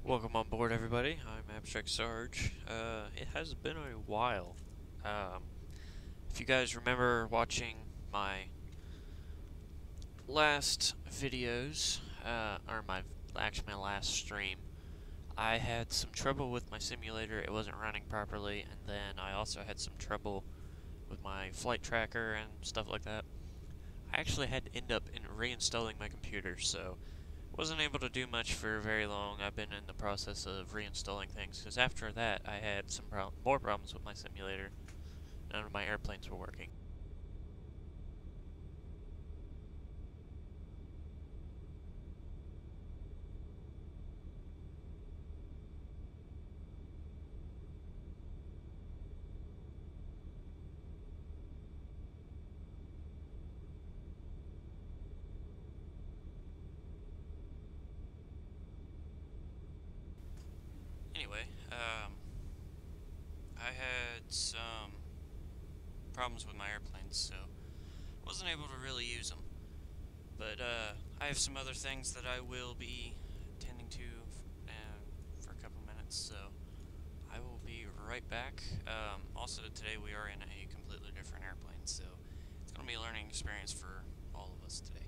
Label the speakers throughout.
Speaker 1: Welcome on board, everybody. I'm Abstractsarge. It has been a while. If you guys remember watching my last videos, or my last stream, I had some trouble with my simulator. It wasn't running properly, and then I also had some trouble with my flight tracker and stuff like that. I actually had to end up reinstalling my computer, so wasn't able to do much for very long. I've been in the process of reinstalling things, because after that I had some more problems with my simulator. None of my airplanes were working. Anyway, I had some problems with my airplanes, so wasn't able to really use them. But I have some other things that I will be tending to for a couple minutes, so I will be right back. Also, today we are in a completely different airplane, so it's going to be a learning experience for all of us today.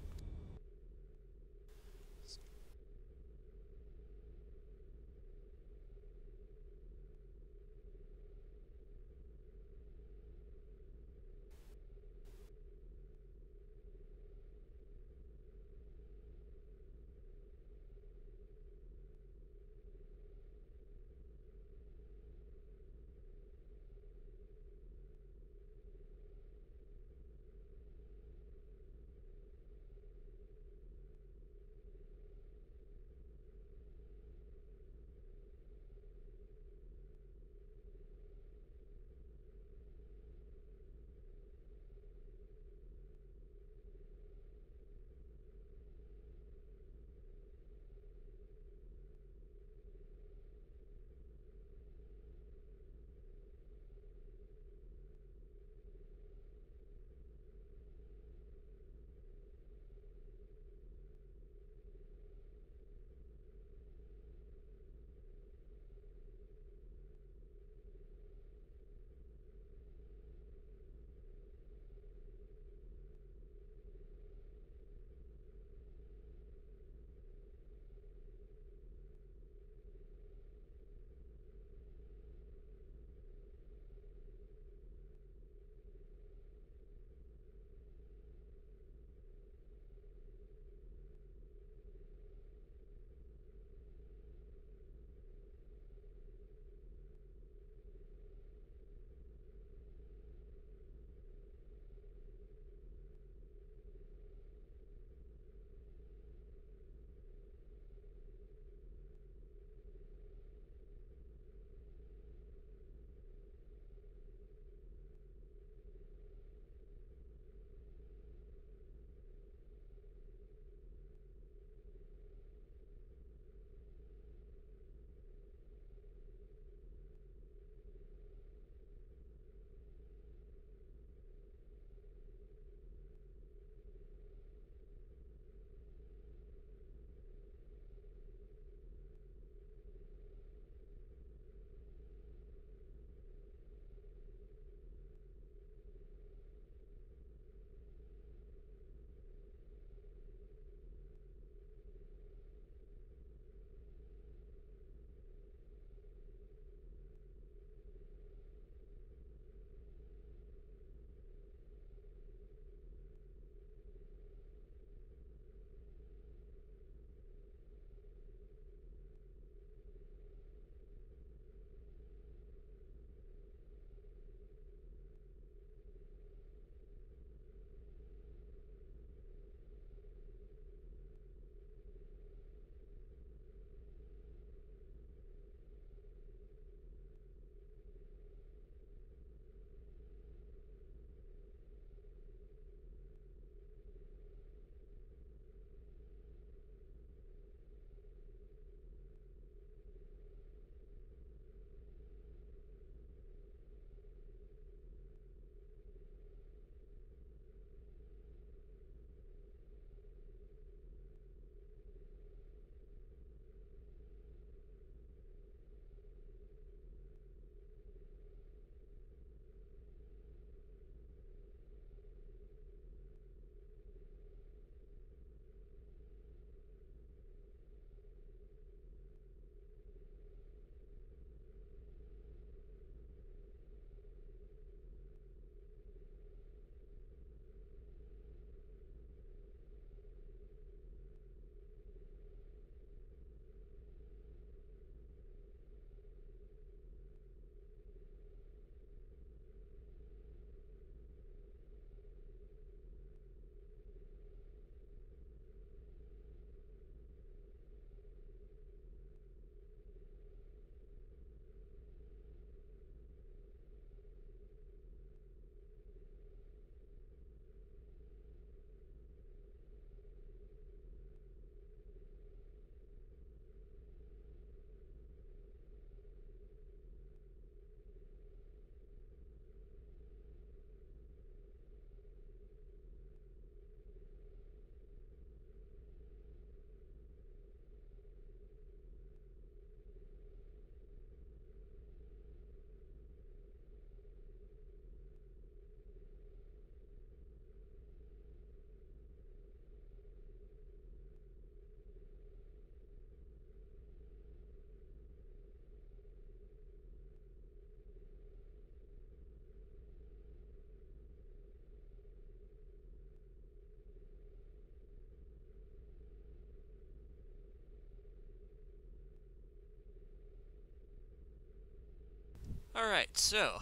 Speaker 1: Alright, so,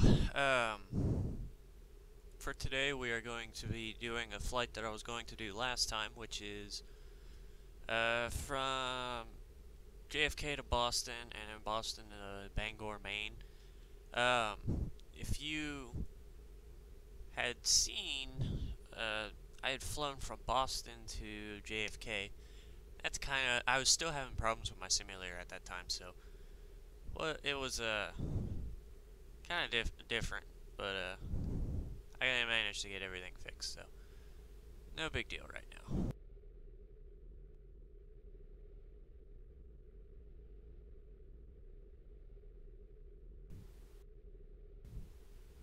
Speaker 1: for today we are going to be doing a flight that I was going to do last time, which is, from JFK to Boston, and in Boston to Bangor, Maine. If you had seen, I had flown from Boston to JFK. That's I was still having problems with my simulator at that time, so, well, it was, kind of different, but, I managed to get everything fixed, so, no big deal right now.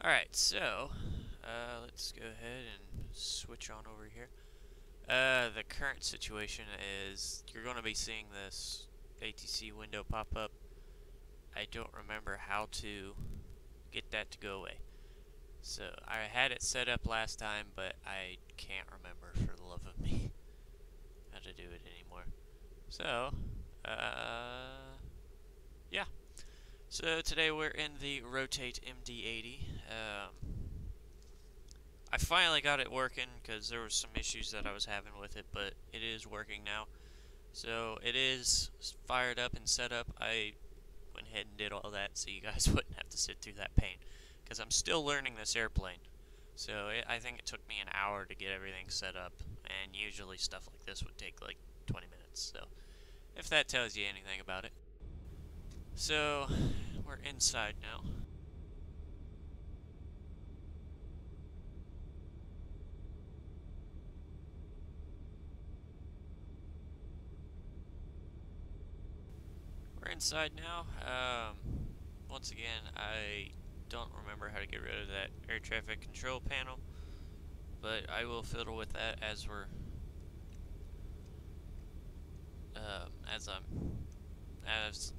Speaker 1: Alright, so, let's go ahead and switch on over here. The current situation is you're going to be seeing this ATC window pop up. I don't remember how to get that to go away. So, I had it set up last time, but I can't remember for the love of me how to do it anymore. So, yeah. So today we're in the Rotate MD-80. I finally got it working because there were some issues that I was having with it, but it is working now. So it is fired up and set up. I went ahead and did all that so you guys wouldn't have to sit through that pain, because I'm still learning this airplane. So I think it took me an hour to get everything set up, and usually stuff like this would take like 20 minutes. So if that tells you anything about it. So we're inside now. We're inside now. Once again, I don't remember how to get rid of that air traffic control panel, but I will fiddle with that as we're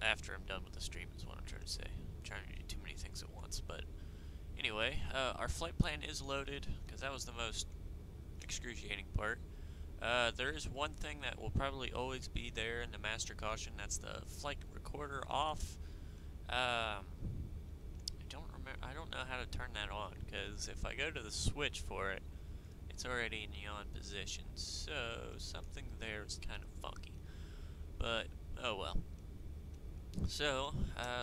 Speaker 1: after I'm done with the stream is what I'm trying to say. I'm trying to do too many things at once, but anyway, our flight plan is loaded because that was the most excruciating part. There is one thing that will probably always be there in the master caution. That's the flight recorder off. I don't know how to turn that on, because if I go to the switch for it, it's already in the on position. So something there is kind of funky. But oh well. So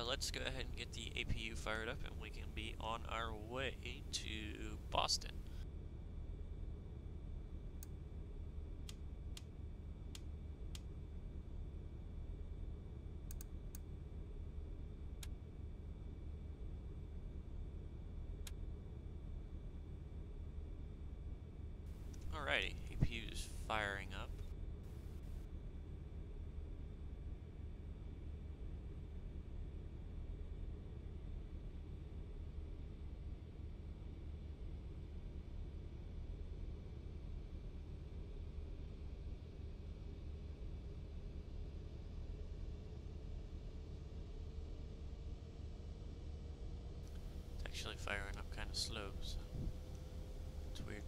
Speaker 1: let's go ahead and get the APU fired up, and we can be on our way to Boston. Alrighty, APU is firing up. It's actually firing up kind of slow, so it's weird.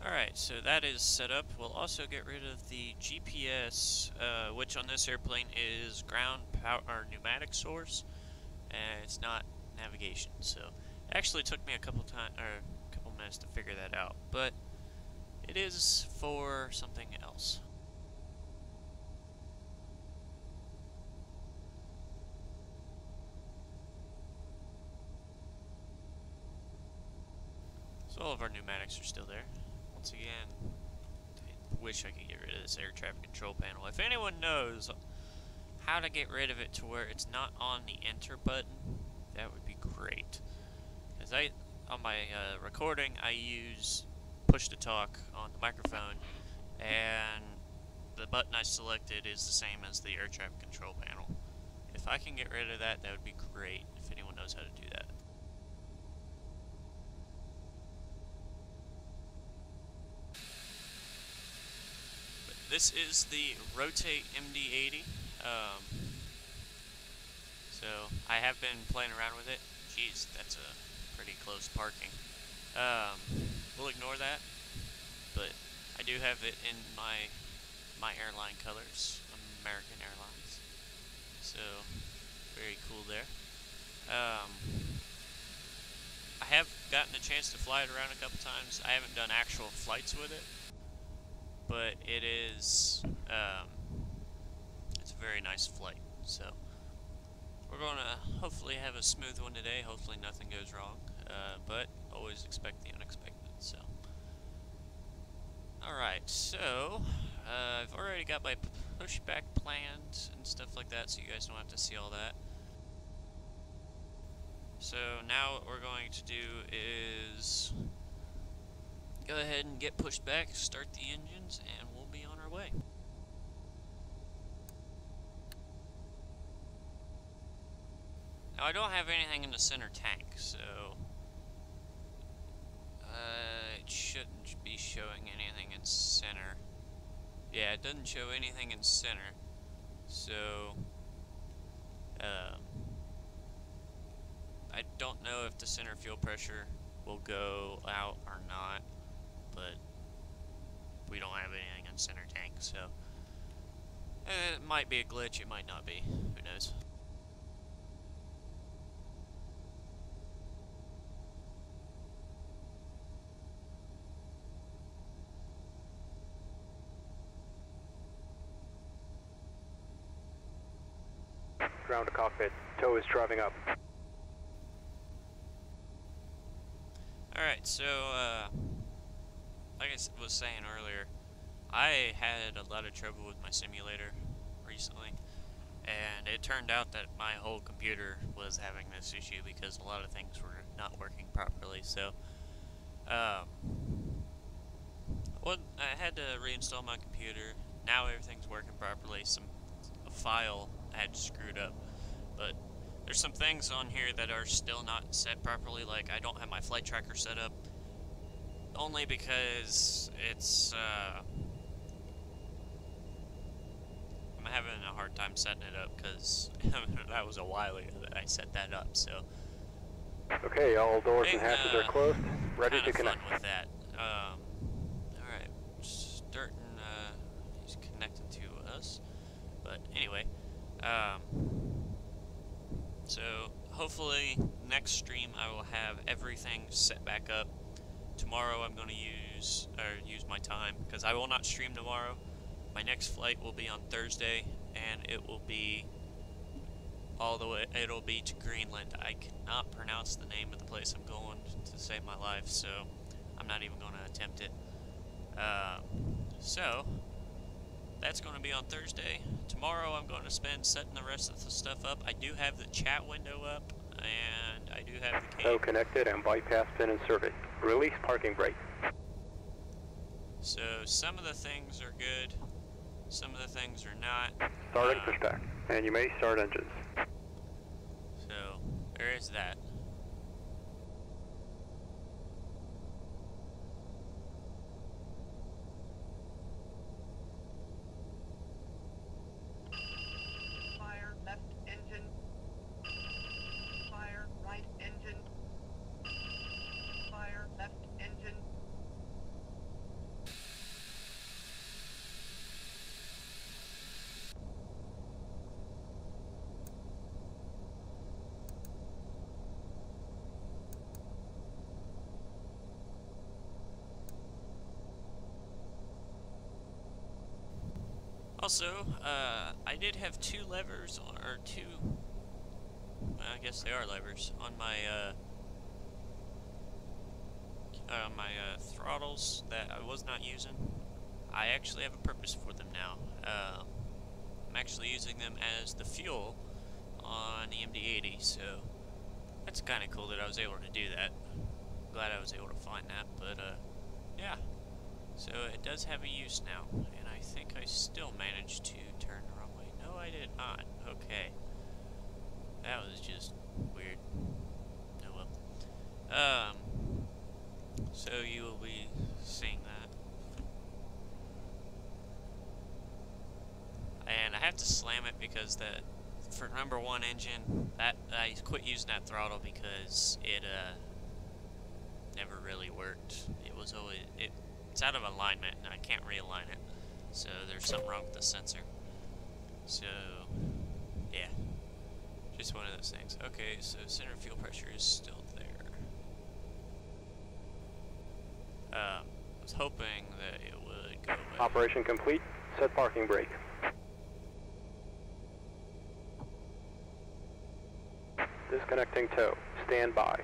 Speaker 1: Alright, so that is set up. We'll also get rid of the GPS, which on this airplane is ground power or pneumatic source, and it's not navigation. So it actually took me a couple minutes to figure that out, but it is for something else. So all of our pneumatics are still there. Once again, I wish I could get rid of this air traffic control panel. If anyone knows how to get rid of it to where it's not on the enter button, that would be great. Because on my recording, I use push to talk on the microphone, and the button I selected is the same as the air traffic control panel. If I can get rid of that, that would be great, if anyone knows how to do that. But this is the Rotate MD-80. So I have been playing around with it. Jeez, that's a pretty close parking. We'll ignore that, but I do have it in my airline colors, American Airlines. So very cool there. I have gotten a chance to fly it around a couple times. I haven't done actual flights with it, but it is it's a very nice flight. So we're going to hopefully have a smooth one today. Hopefully nothing goes wrong, but always expect the unexpected. So, alright, so I've already got my pushback planned and stuff like that, so you guys don't have to see all that. So now what we're going to do is go ahead and get pushed back, start the engines, and we'll be on our way. Now I don't have anything in the center tank, so it shouldn't be showing anything in center. Yeah, it doesn't show anything in center, so I don't know if the center fuel pressure will go out or not, but we don't have anything in center tank, so it might be a glitch, it might not be, who knows.
Speaker 2: Ground to cockpit. Tow is driving up.
Speaker 1: Alright, so, like I was saying earlier, I had a lot of trouble with my simulator recently, and it turned out that my whole computer was having this issue because a lot of things were not working properly, so, well, I had to reinstall my computer. Now everything's working properly. A file had screwed up, but there's some things on here that are still not set properly, like I don't have my flight tracker set up, only because it's, I'm having a hard time setting it up, because that was a while ago that I set that up, so.
Speaker 2: Okay, all doors and hatches are closed, ready to connect.
Speaker 1: Fun with that. Alright, starting, he's connected to us, but anyway, so hopefully next stream I will have everything set back up. Tomorrow I'm going to use my time, because I will not stream tomorrow. My next flight will be on Thursday, and it will be all the way, it'll be to Greenland. I cannot pronounce the name of the place I'm going to save my life, so I'm not even going to attempt it. So that's going to be on Thursday. Tomorrow I'm going to spend setting the rest of the stuff up. I do have the chat window up, and I do have the
Speaker 2: Tow connected and bypass pin inserted. Release parking brake.
Speaker 1: So some of the things are good, some of the things are not.
Speaker 2: Starting pushback, and you may start engines.
Speaker 1: So there is that.
Speaker 3: Fire left engine. Fire right engine. Fire left engine.
Speaker 1: Also, I did have two levers, or two, I guess they are levers, on my throttles that I was not using. I actually have a purpose for them now. I'm actually using them as the fuel on the MD-80, so that's kind of cool that I was able to do that. Glad I was able to find that, but yeah. So it does have a use now, and I think I still managed to turn the wrong way. No, I did not. Okay. That was just weird. Oh well. So you will be seeing that. And I have to slam it because for number 1 engine, that I quit using that throttle because it never really worked. It was always it's out of alignment and I can't realign it. So there's something wrong with the sensor. So yeah, just one of those things. Okay, so center fuel pressure is still there. I was hoping that it would go away.
Speaker 2: Operation complete. Set parking brake. Disconnecting tow. Stand by.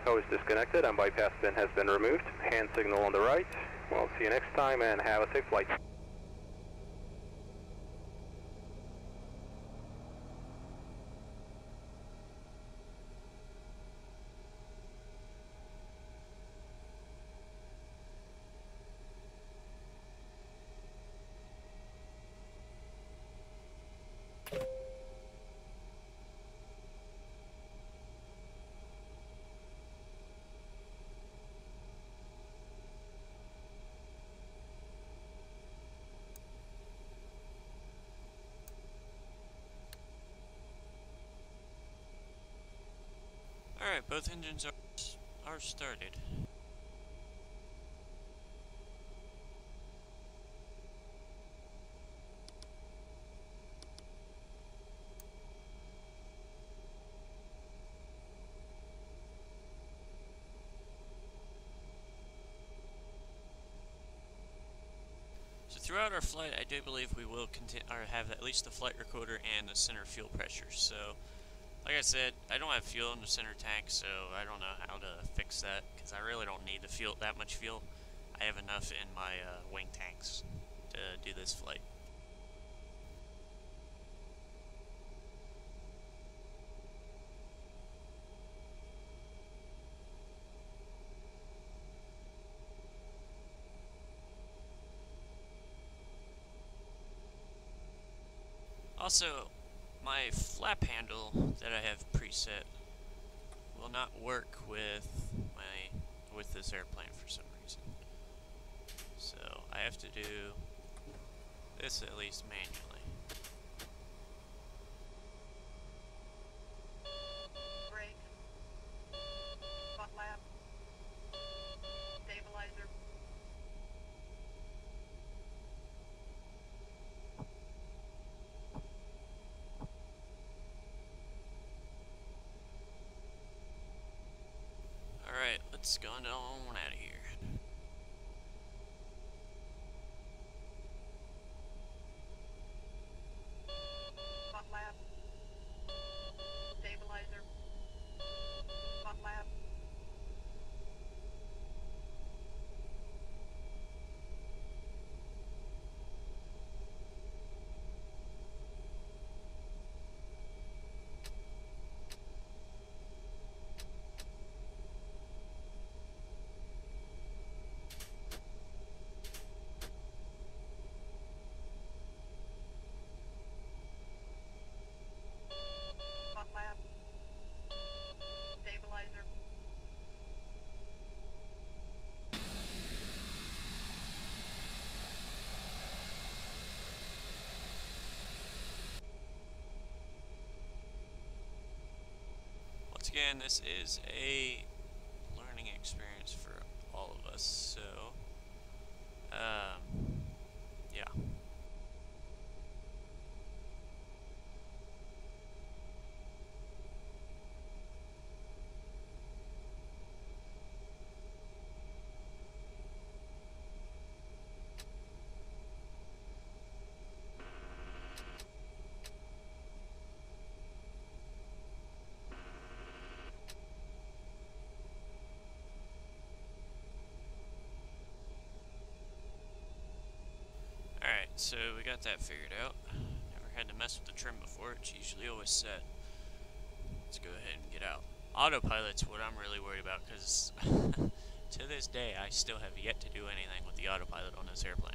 Speaker 2: Tow is disconnected and bypass bin has been removed. Hand signal on the right. We'll see you next time and have a safe flight.
Speaker 1: Alright, both engines are started. So throughout our flight, I do believe we will have at least the flight recorder and the center fuel pressure. So, like I said, I don't have fuel in the center tank, so I don't know how to fix that because I really don't need that much fuel. I have enough in my wing tanks to do this flight. Also, my flap handle that I have preset will not work with this airplane for some reason. So I have to do this at least manually.
Speaker 3: Brake. Butt lap. Stabilizer.
Speaker 1: Alright, let's go on out of here.
Speaker 3: Butt lap. Stabilizer. Butt lap. Butt lap. Stabilizer.
Speaker 1: Once again, this is a learning experience for all of us, so so we got that figured out. Never had to mess with the trim before, it's usually always set. Let's go ahead and get out. Autopilot's what I'm really worried about, because to this day I still have yet to do anything with the autopilot on this airplane.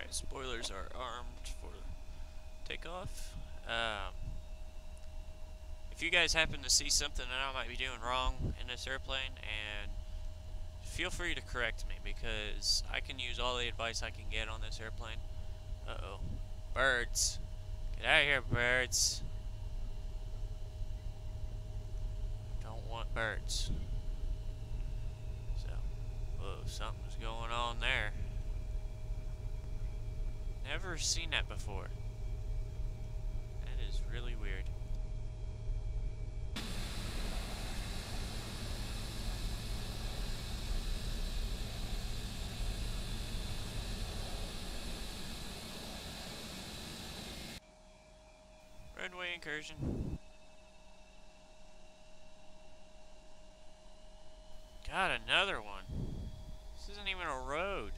Speaker 1: Spoilers are armed for takeoff. If you guys happen to see something that I might be doing wrong in this airplane, and feel free to correct me, because I can use all the advice I can get on this airplane. Uh-oh. Birds. Get out of here, birds. Don't want birds. So, whoa, something's going on there. Never seen that before. That is really weird. Runway incursion. Got another one. This isn't even a road.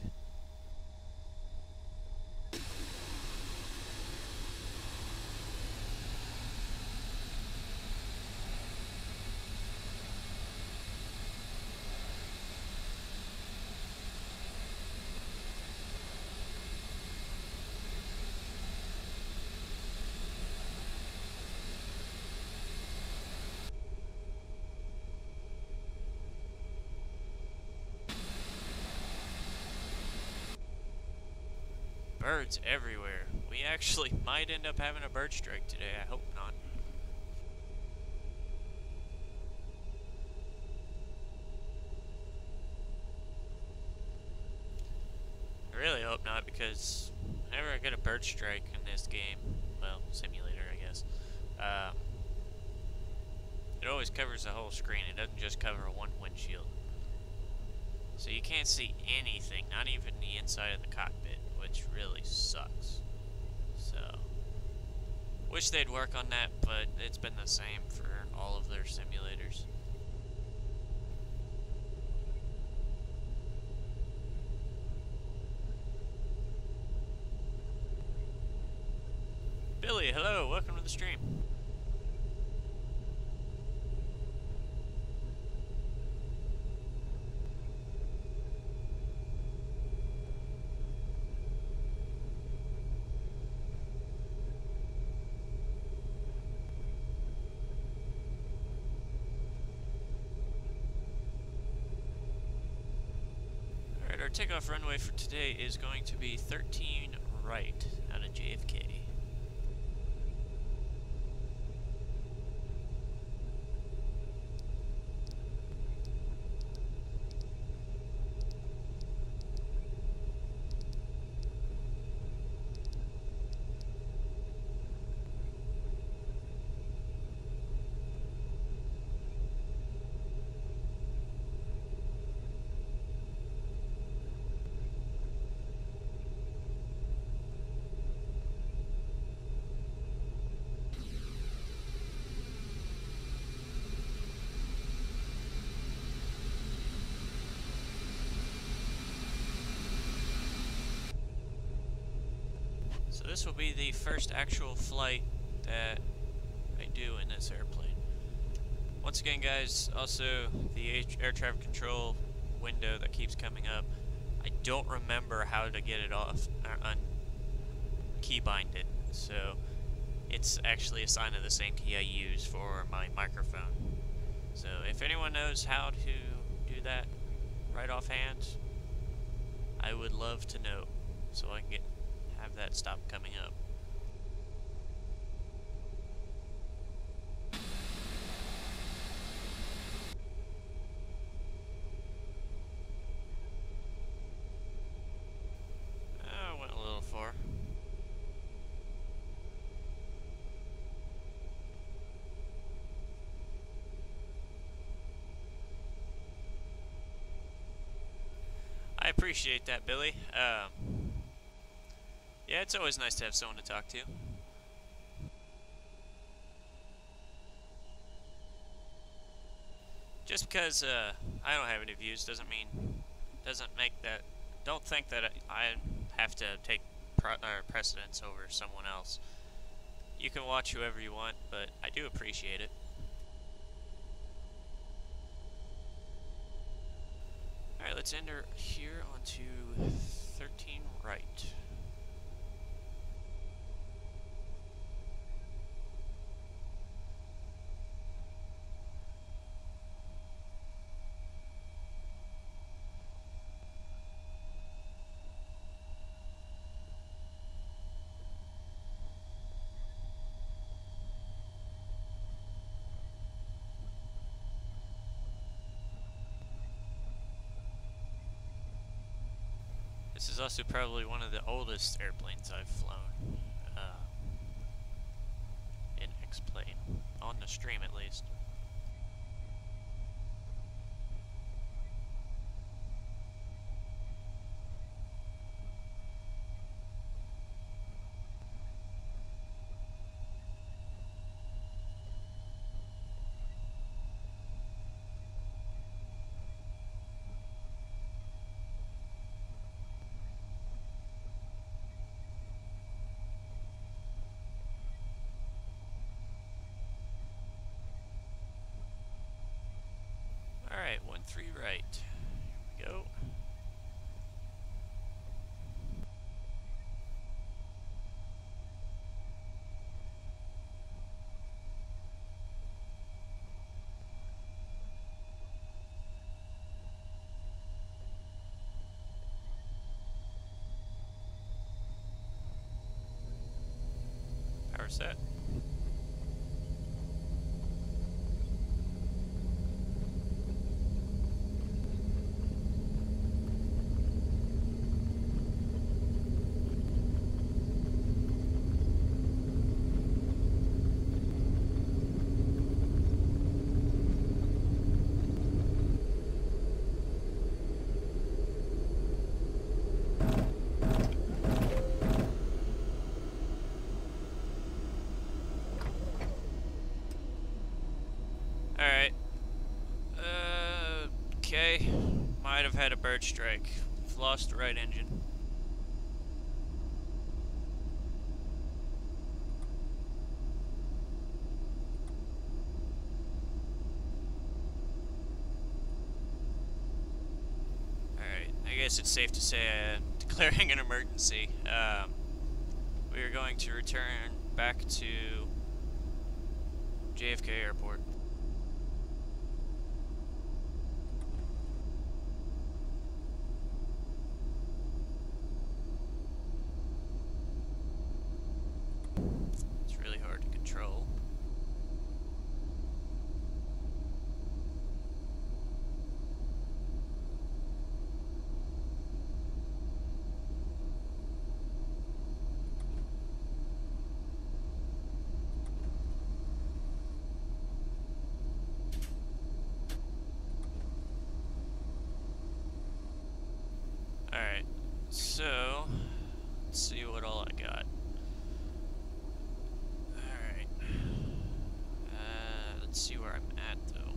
Speaker 1: Birds everywhere. We actually might end up having a bird strike today. I hope not. I really hope not, because whenever I get a bird strike in this game, well, simulator, I guess, it always covers the whole screen. It doesn't just cover one windshield. So you can't see anything, not even the inside of the cockpit, which really sucks. So, wish they'd work on that, but it's been the same for all of their simulators. Billy, hello, welcome to the stream. Our takeoff runway for today is going to be 13 right out of JFK. So this will be the first actual flight that I do in this airplane. Once again, guys, also the air traffic control window that keeps coming up, I don't remember how to get it off, or keybind it, so it's actually a sign of the same key I use for my microphone. So if anyone knows how to do that right offhand, I would love to know so I can have that stop coming up. Went a little far. I appreciate that, Billy. Yeah, it's always nice to have someone to talk to. Just because I don't have any views doesn't make that. Don't think that I have to take precedence over someone else. You can watch whoever you want, but I do appreciate it. Alright, let's enter here onto 13 right. This is also probably one of the oldest airplanes I've flown in X-plane, on the stream at least. Alright, 13 right. Here we go. Power set. Alright. Okay. Might have had a bird strike. We've lost the right engine. Alright, I guess it's safe to say declaring an emergency. We are going to return back to JFK Airport. It's really hard to control. Alright, so let's see what all I got. Alright. Let's see where I'm at though.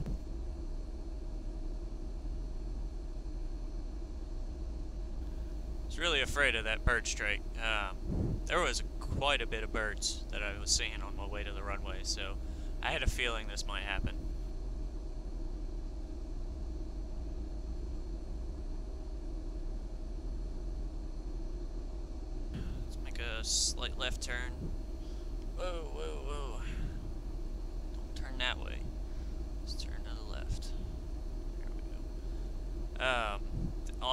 Speaker 1: I was really afraid of that bird strike. There was quite a bit of birds that I was seeing on my way to the runway, so I had a feeling this might happen. A slight left turn. Whoa, whoa, whoa. Don't turn that way. Let's turn to the left.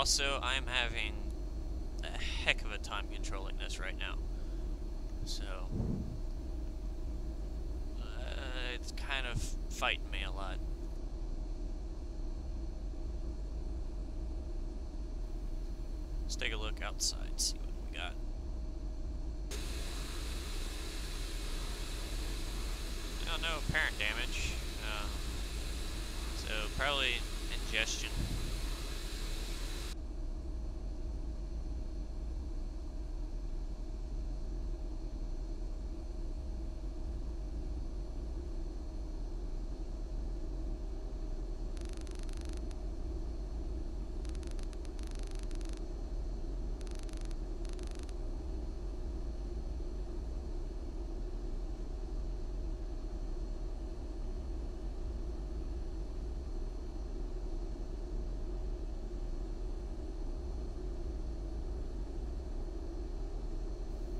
Speaker 1: Also, I'm having a heck of a time controlling this right now. So, it's kind of fighting me a lot. Let's take a look outside, see what we got. Oh, no apparent damage. So, probably ingestion.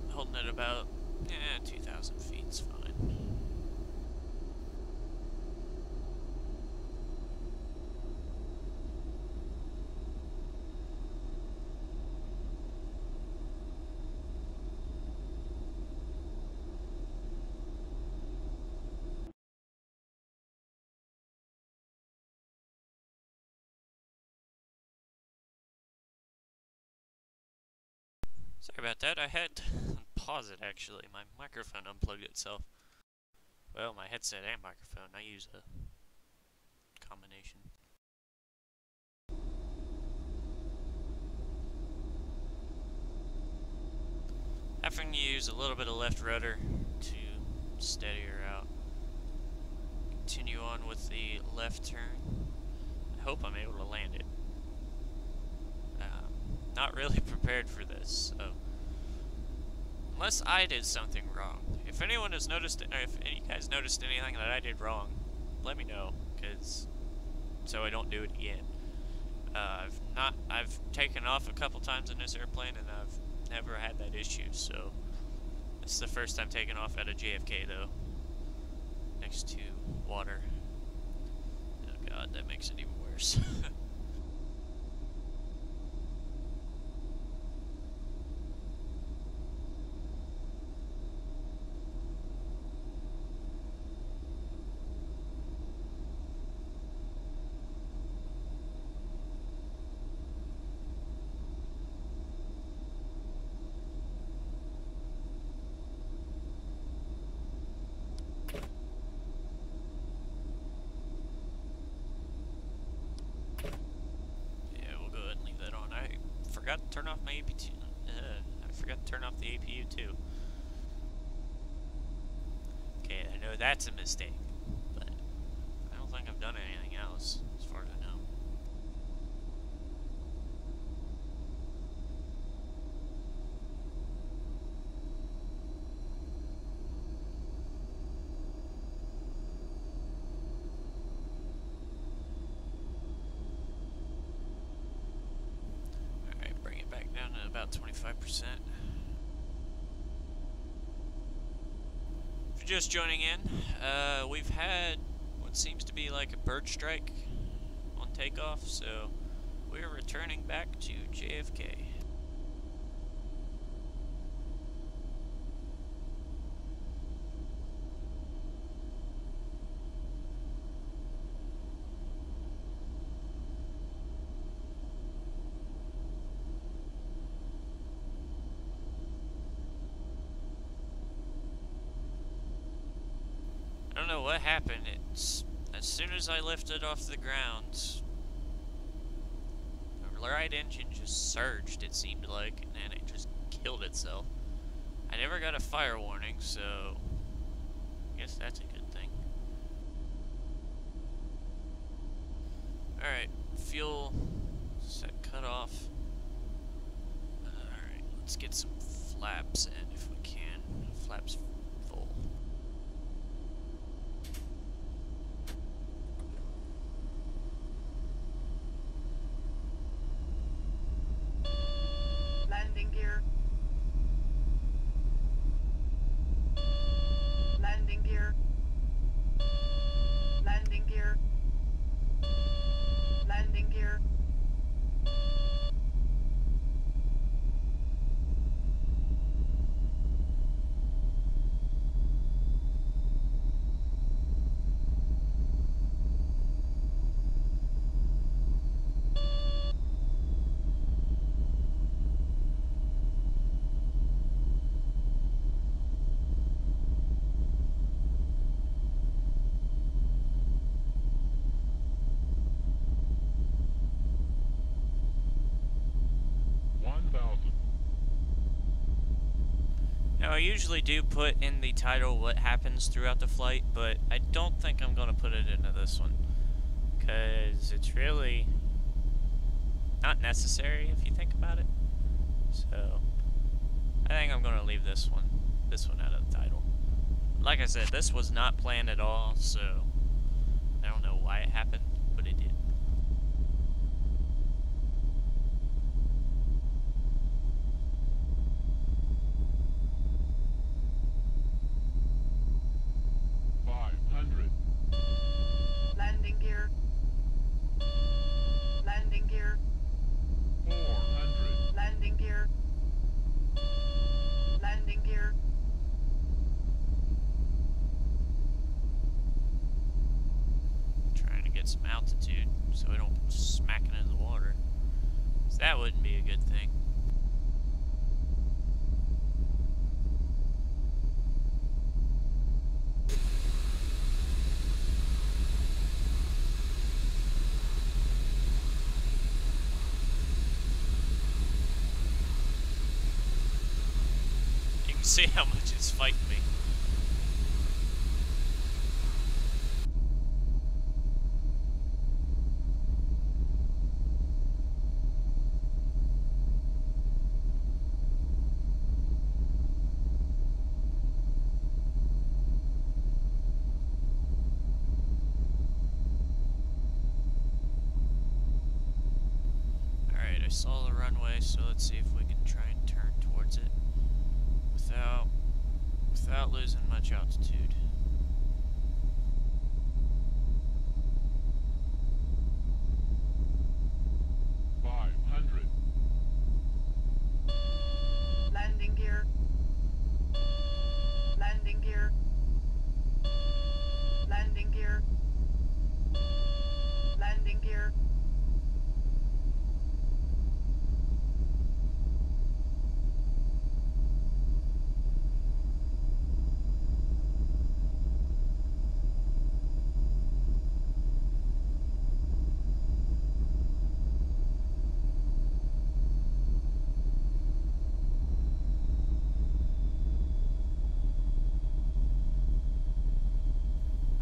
Speaker 1: Holding it about 2,000 feet's fine. Sorry about that. I had to pause it actually. My microphone unplugged itself. Well, my headset and microphone. I use a combination. Having to use a little bit of left rudder to steady her out. Continue on with the left turn. I hope I'm able to land it. Not really prepared for this, so unless I did something wrong. If anyone has noticed, or if any guys noticed anything that I did wrong, let me know, so I don't do it again. I've taken off a couple times in this airplane and I've never had that issue, so this is the first time taking off out of JFK though, next to water. Oh god, that makes it even worse. I forgot to turn off my APU. I forgot to turn off the APU too. Okay, I know that's a mistake, but I don't think I've done anything else, as far as I know. Down to about 25%. If you're just joining in, we've had what seems to be like a bird strike on takeoff, so we're returning back to JFK. I don't know what happened. It's as soon as I lifted off the ground, the right engine just surged, it seemed like, and then it just killed itself. I never got a fire warning, so I guess that's a good thing. Alright, fuel set cut off. Alright, let's get some flaps in if we can. Flaps full.
Speaker 3: Landing gear. Landing gear. Landing gear. Landing gear.
Speaker 1: Now, I usually do put in the title what happens throughout the flight, but I don't think I'm going to put it into this one, because it's really not necessary if you think about it. So, I think I'm going to leave this one out of the title. Like I said, this was not planned at all, so I don't know why it happened, but it did.
Speaker 3: Landing gear. Landing gear.
Speaker 4: 400.
Speaker 3: Landing gear. Landing gear.
Speaker 1: Trying to get some altitude so we don't smack it into the water. So that wouldn't be a good thing. You can see how much it's fighting me. Alright, I saw the runway, so let's see if we can try and turn towards it without losing much altitude.
Speaker 3: Landing gear. Landing gear. Landing gear. Landing gear.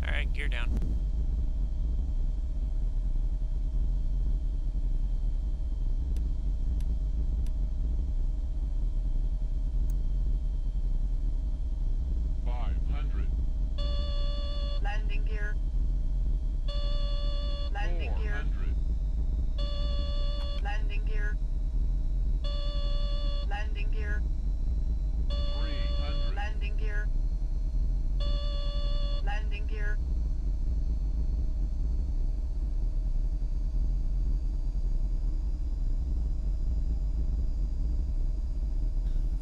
Speaker 1: Alright, gear down.
Speaker 3: Landing gear. Landing gear. Landing gear. Landing gear. Landing gear. Landing gear.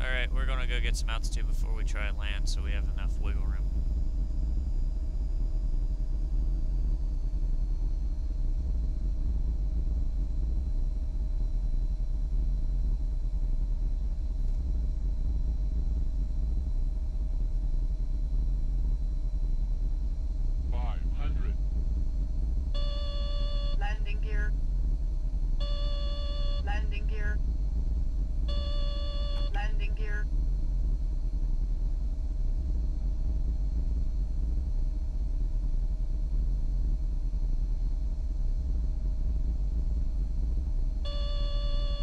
Speaker 1: Alright, we're gonna go get some altitude before we try and land so we have enough wiggle room.
Speaker 3: Landing gear. Landing gear. Landing gear.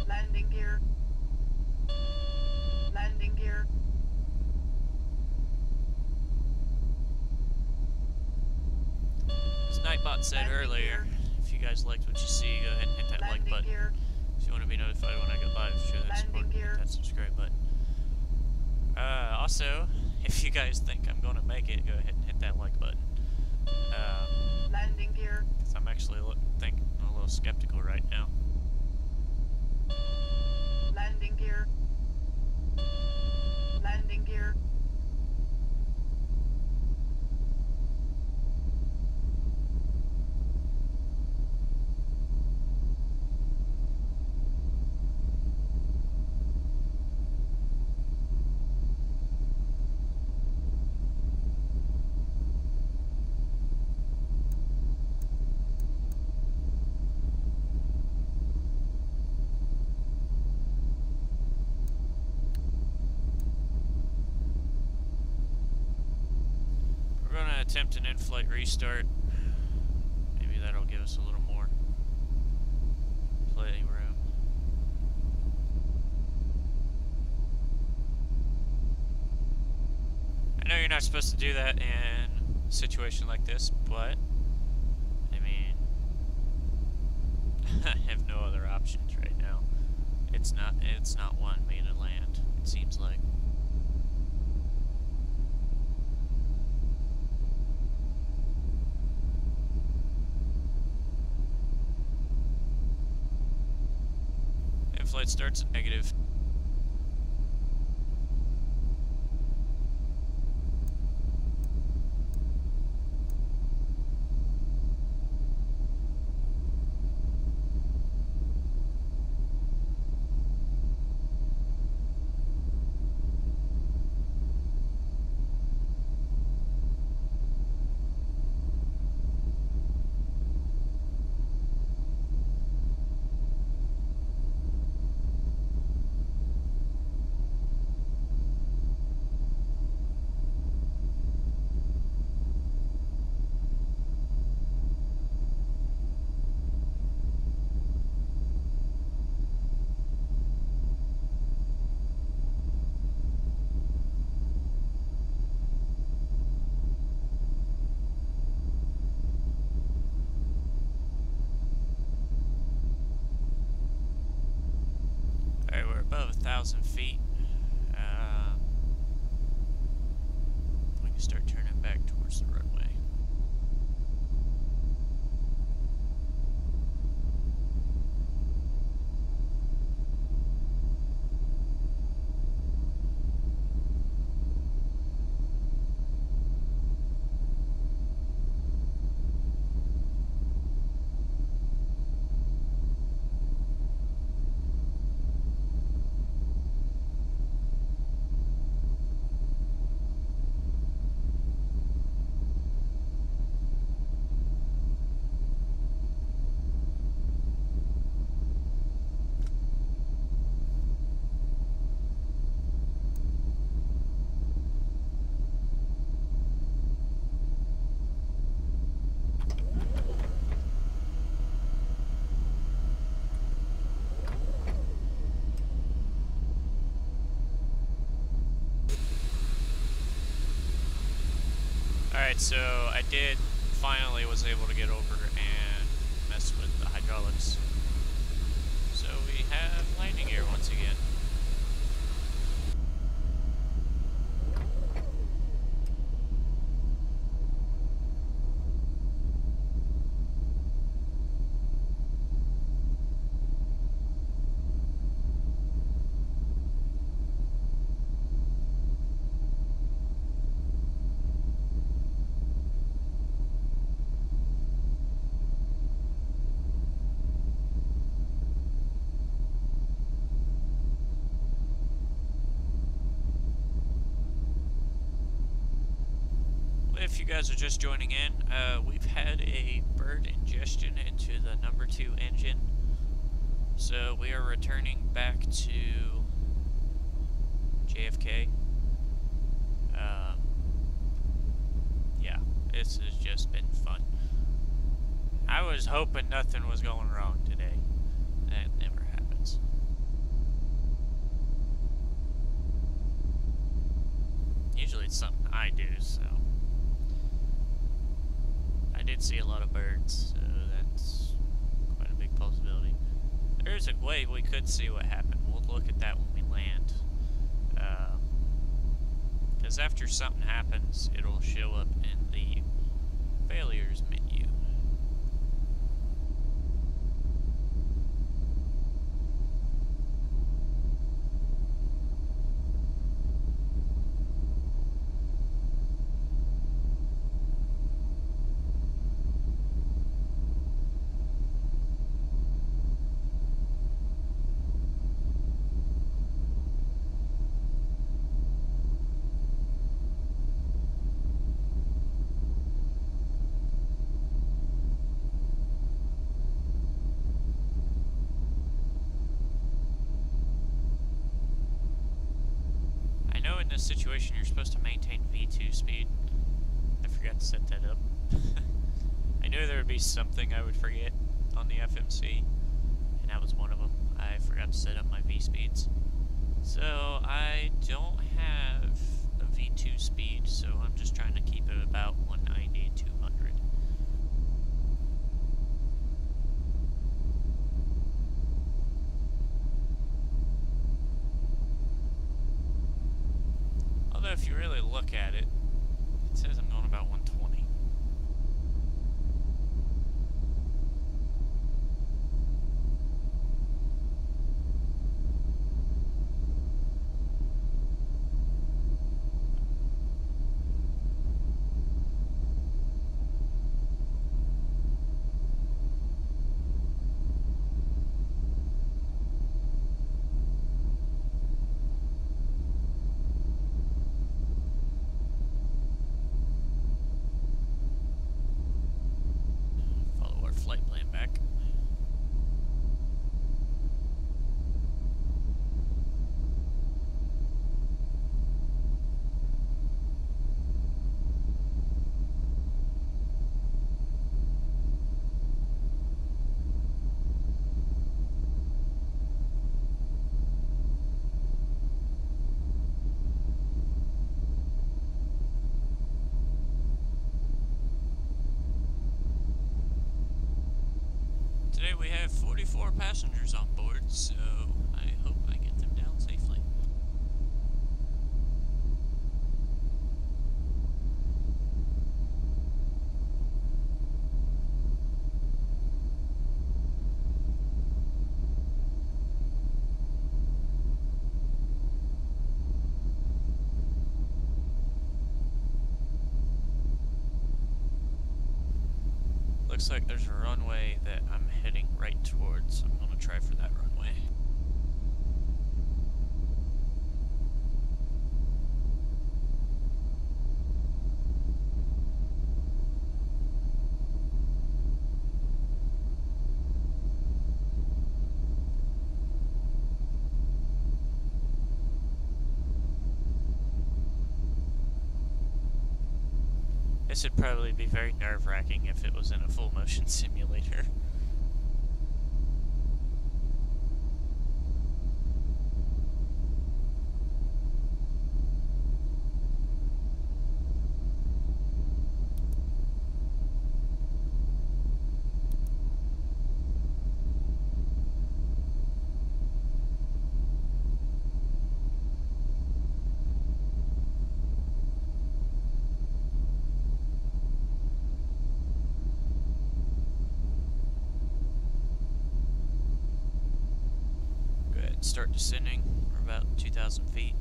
Speaker 3: Landing gear. Landing gear.
Speaker 1: As Nightbot said
Speaker 3: Landing
Speaker 1: earlier,
Speaker 3: gear.
Speaker 1: if you guys liked what you see, go ahead and hit that like
Speaker 3: Landing
Speaker 1: button.
Speaker 3: gear.
Speaker 1: If you want to be notified when I go live, show that support,
Speaker 3: Landing gear.
Speaker 1: hit that subscribe button. Also, if you guys think I'm going to make it, go ahead and hit that like button.
Speaker 3: Landing gear.
Speaker 1: 'Cause I'm actually thinking a little skeptical right now.
Speaker 3: Landing gear. Landing gear.
Speaker 1: attempt an in-flight restart. Maybe that'll give us a little more play room. I know you're not supposed to do that in a situation like this, but I mean, I have no other options right now. It's not wanting me to land, it seems like. Flight starts at negative. Alright, we're above 1,000 feet. We can start turning back towards the runway. Alright, so I finally was able to get over and mess with the hydraulics. So we have landing gear once again. If you guys are just joining in, we've had a bird ingestion into the number 2 engine, so we are returning back to JFK. Yeah, this has just been fun. I was hoping nothing was going wrong today. That never happens. Usually it's something I do, so. I did see a lot of birds, so that's quite a big possibility. There's a way we could see what happened. We'll look at that when we land. Because after something happens, it'll show up in the failures menu. In this situation, you're supposed to maintain V2 speed. I forgot and set that up. I knew there would be something I would forget on the FMC, and that was one of them. I forgot to set up my V-speeds. So I don't have a V2 speed, so I'm just trying to keep it about 190, 200. Although if you really look at it, it says I'm going about 120. Follow our flight plan back. Today we have 44 passengers on board, so I hope I get them down safely. Looks like there's a runway that I'm heading right towards. I'm going to try for that runway. This would probably be very nerve-wracking if it was in a full motion simulator. Start descending. We're about 2,000 feet.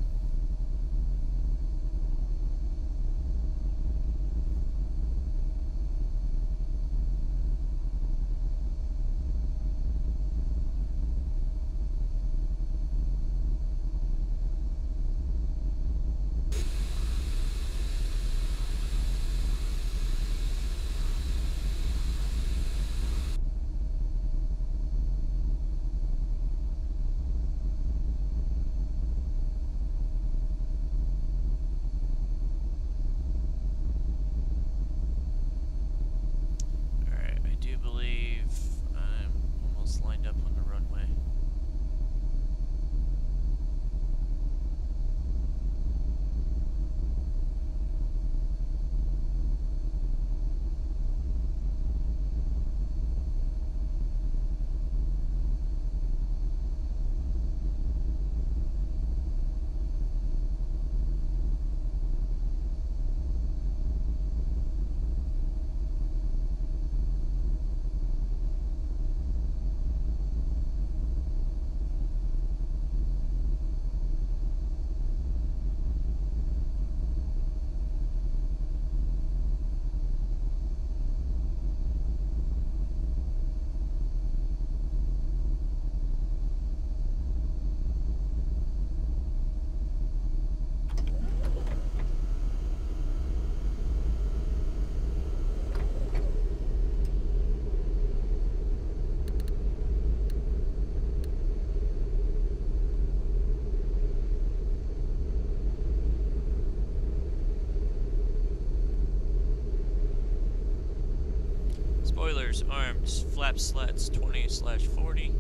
Speaker 1: Spoilers, arms, flap slats 20/40,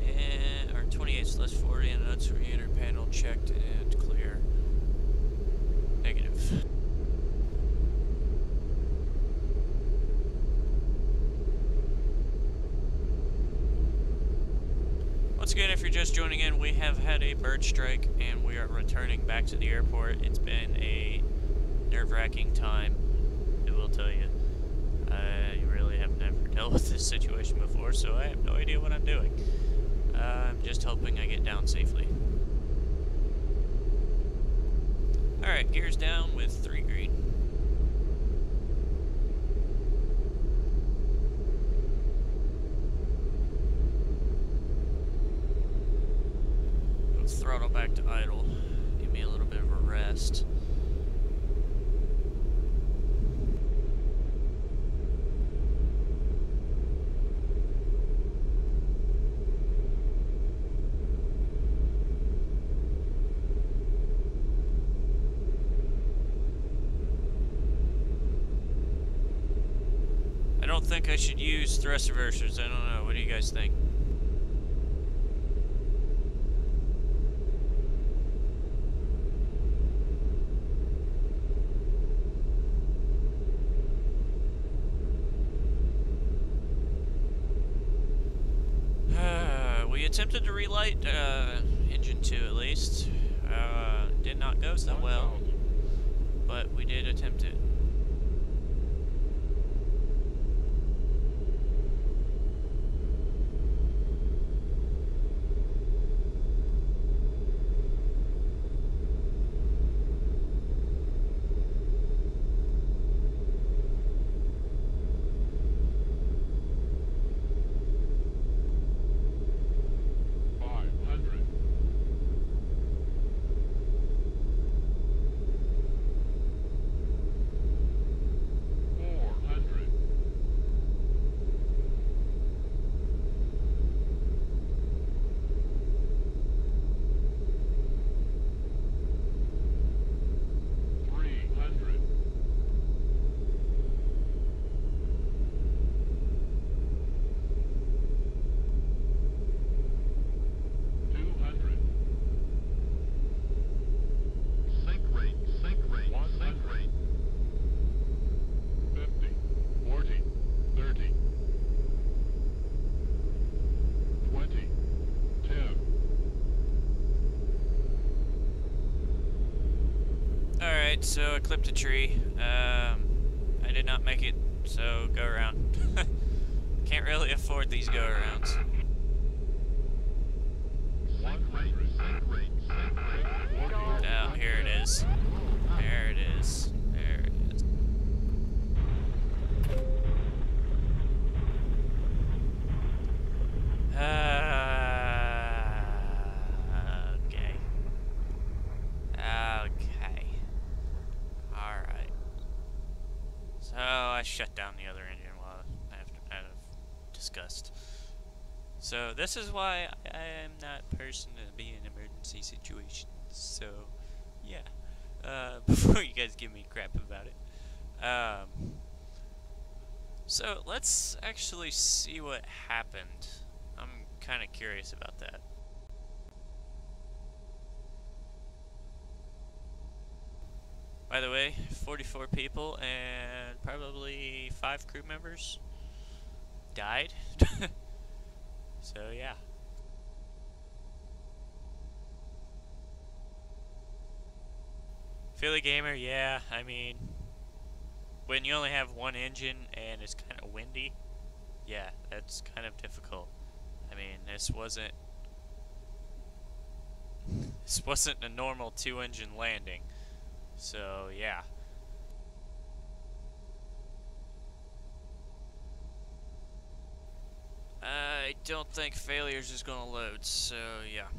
Speaker 1: and or 28/40, and nuts re-enter panel checked and clear. Negative. Once again, if you're just joining in, we have had a bird strike and we are returning back to the airport. It's been a nerve-wracking time, I will tell you. I really have never dealt with this situation before, so I have no idea what I'm doing. I'm just hoping I get down safely. Alright, gears down with 3 green. Throttle back to idle. Give me a little bit of a rest. I don't think I should use thrust reversers. I don't know. What do you guys think? We attempted to relight engine 2 at least. Did not go so well, but we did attempt it. So I clipped a tree. I did not make it, so go around. Can't really afford these go arounds. Oh, here it is. There it is. There it is. Okay. Okay. Alright. So I shut down the other engine while I've discussed. So this is why I am not a person to be in emergency situations. So yeah. Before you guys give me crap about it. So let's actually see what happened. I'm kind of curious about that. By the way, 44 people and probably 5 crew members died. So yeah. Philly Gamer, yeah, I mean, when you only have one engine and it's kind of windy, yeah, that's kind of difficult. I mean, this wasn't a normal 2-engine landing. So, yeah. I don't think failures is gonna load, so yeah.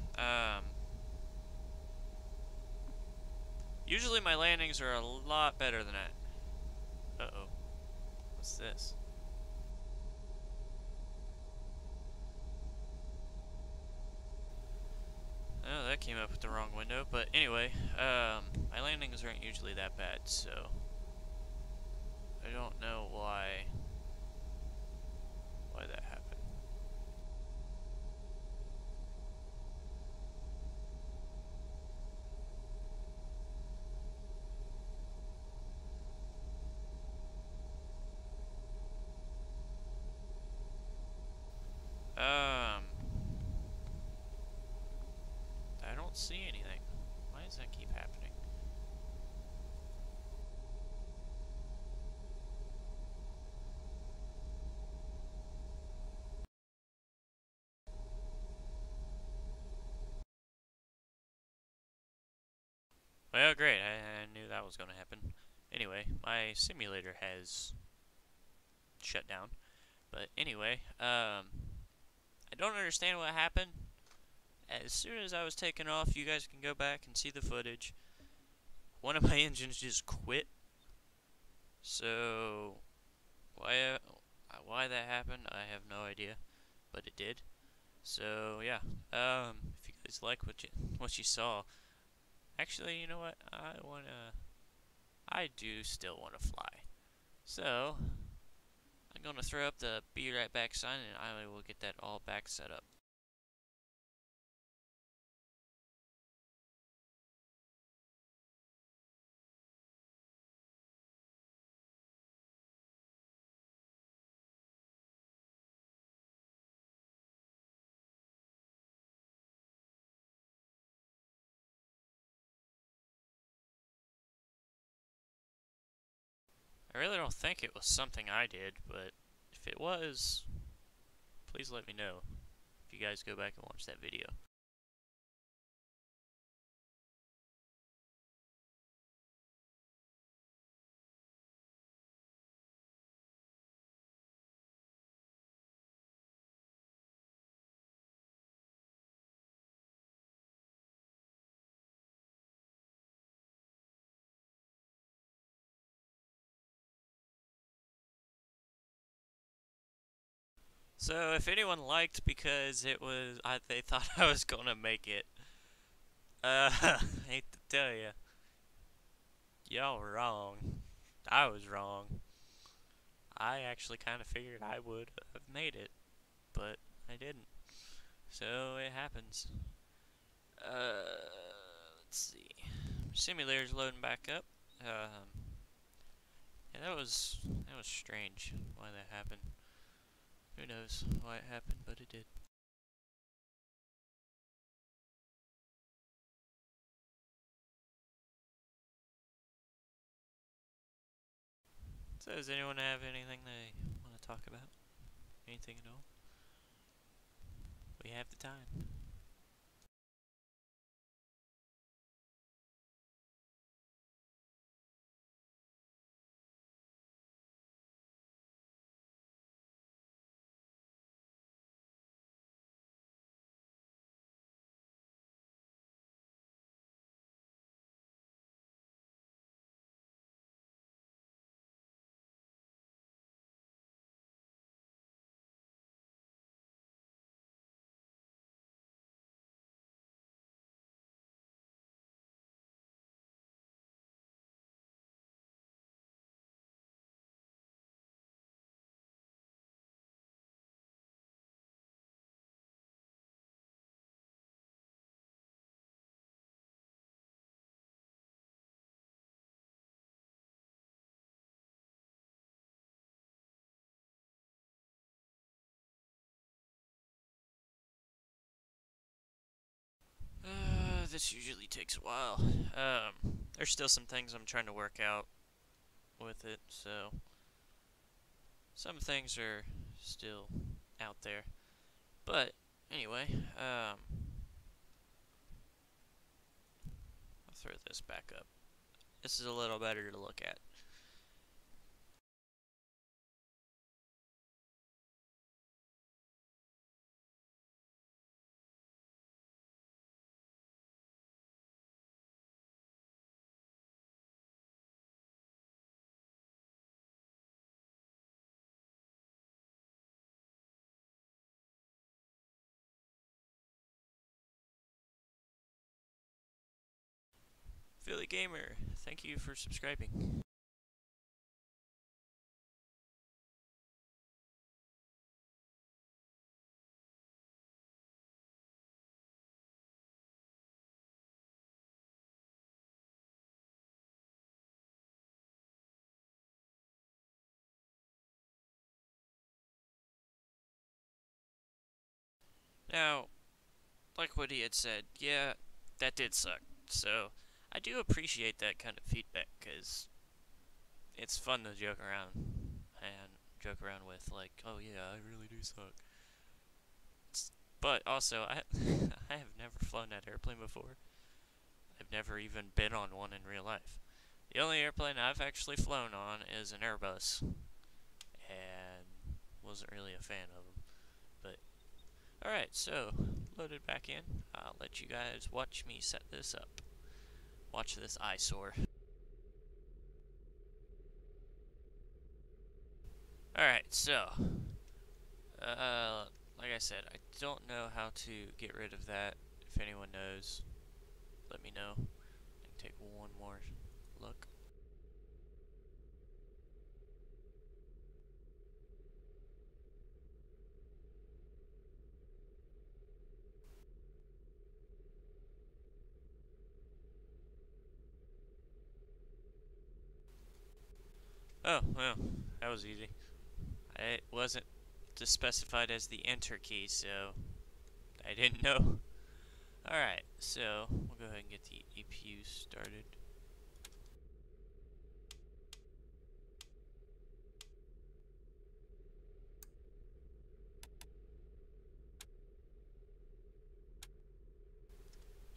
Speaker 1: Usually my landings are a lot better than that. Uh-oh. What's this? Oh, that came up with the wrong window, but anyway, my landings aren't usually that bad, so I don't know why don't see anything. Why does that keep happening? Well, great. I knew that was going to happen. Anyway, my simulator has shut down. But anyway, I don't understand what happened. As soon as I was taking off, you guys can go back and see the footage. One of my engines just quit. So why that happened, I have no idea, but it did. So yeah, if you guys like what you saw, actually, you know what? I do still wanna fly. So I'm gonna throw up the "Be Right Back" sign, and I will get that all back set up. I really don't think it was something I did, but if it was, please let me know if you guys go back and watch that video. So if anyone liked because they thought I was gonna make it, hate to tell you, y'all were wrong. I was wrong. I actually kind of figured I would have made it, but I didn't. So it happens. Let's see. Simulator's loading back up. Yeah, that was strange. Why that happened? Who knows why it happened, but it did. So does anyone have anything they want to talk about? Anything at all? We have the time. This usually takes a while. There's still some things I'm trying to work out with it, so some things are still out there. But anyway, I'll throw this back up. This is a little better to look at. Philly Gamer, thank you for subscribing. Now, like what he had said, yeah, that did suck. So I do appreciate that kind of feedback, because it's fun to joke around with, like, oh yeah, I really do suck. But also, I have never flown that airplane before. I've never even been on one in real life. The only airplane I've actually flown on is an Airbus, and wasn't really a fan of them. But alright, so loaded back in. I'll let you guys watch me set this up. Watch this eyesore. Alright, so like I said, I don't know how to get rid of that. If anyone knows, let me know. I can take one more look. Oh, well, that was easy. It wasn't specified as the enter key, so I didn't know. Alright, so we'll go ahead and get the APU started.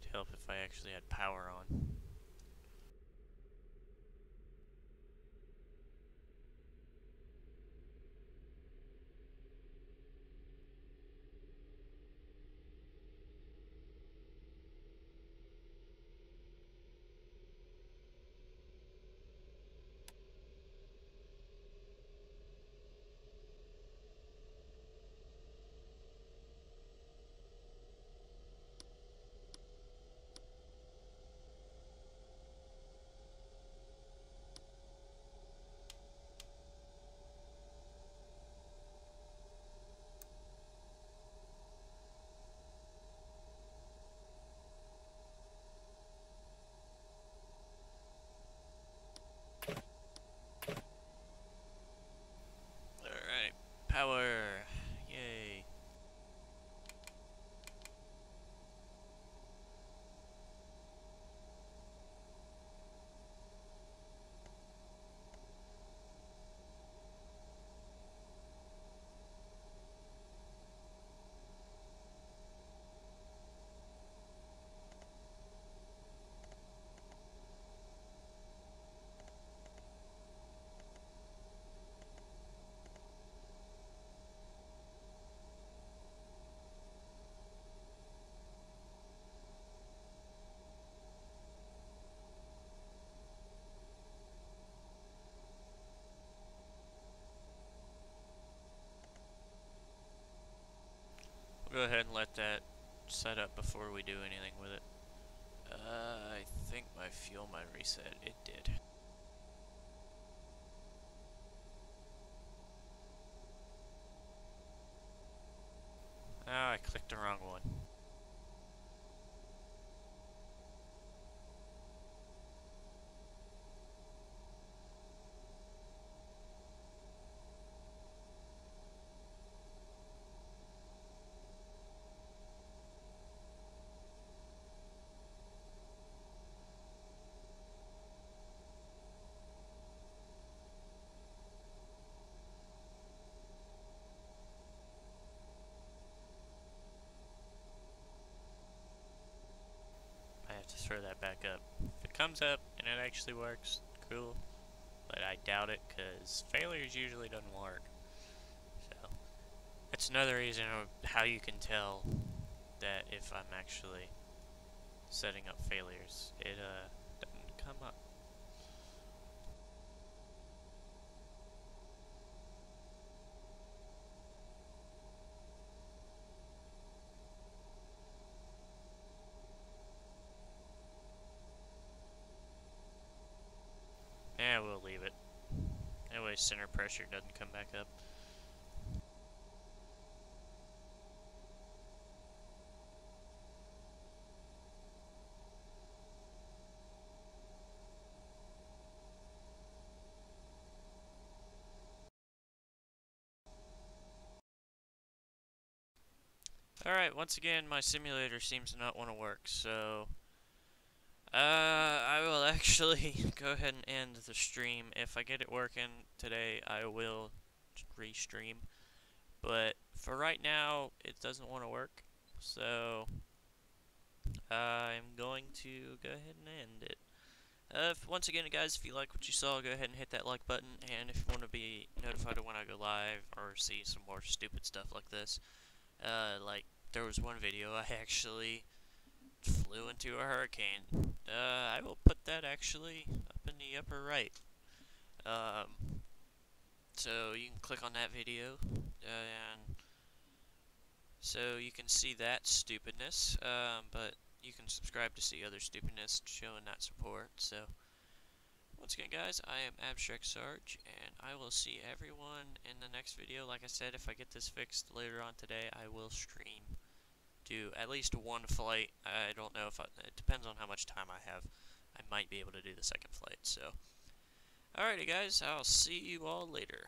Speaker 1: To help if I actually had power on. Alright, power! Yay! We'll go ahead and let that set up before we do anything with it. I think my fuel might reset. It did. Oh, I clicked the wrong one. I have to throw that back up. If it comes up and it actually works, cool. But I doubt it, because failures usually doesn't work. So that's another reason of how you can tell that if I'm actually setting up failures, it doesn't come up. Yeah, we'll leave it. That way center pressure doesn't come back up. Alright, once again, my simulator seems to not want to work, so I will actually go ahead and end the stream. If I get it working today, I will restream. But for right now, it doesn't want to work. So I'm going to go ahead and end it. Once again, guys, if you like what you saw, go ahead and hit that like button. And if you want to be notified of when I go live or see some more stupid stuff like this, like there was one video I actually flew into a hurricane. I will put that actually up in the upper right. So you can click on that video, and so you can see that stupidness. But you can subscribe to see other stupidness showing that support. So once again, guys, I am Abstractsarge, and I will see everyone in the next video. Like I said, if I get this fixed later on today, I will stream. Do at least one flight. I don't know if it depends on how much time I have. I might be able to do the second flight. So, alrighty, guys, I'll see you all later.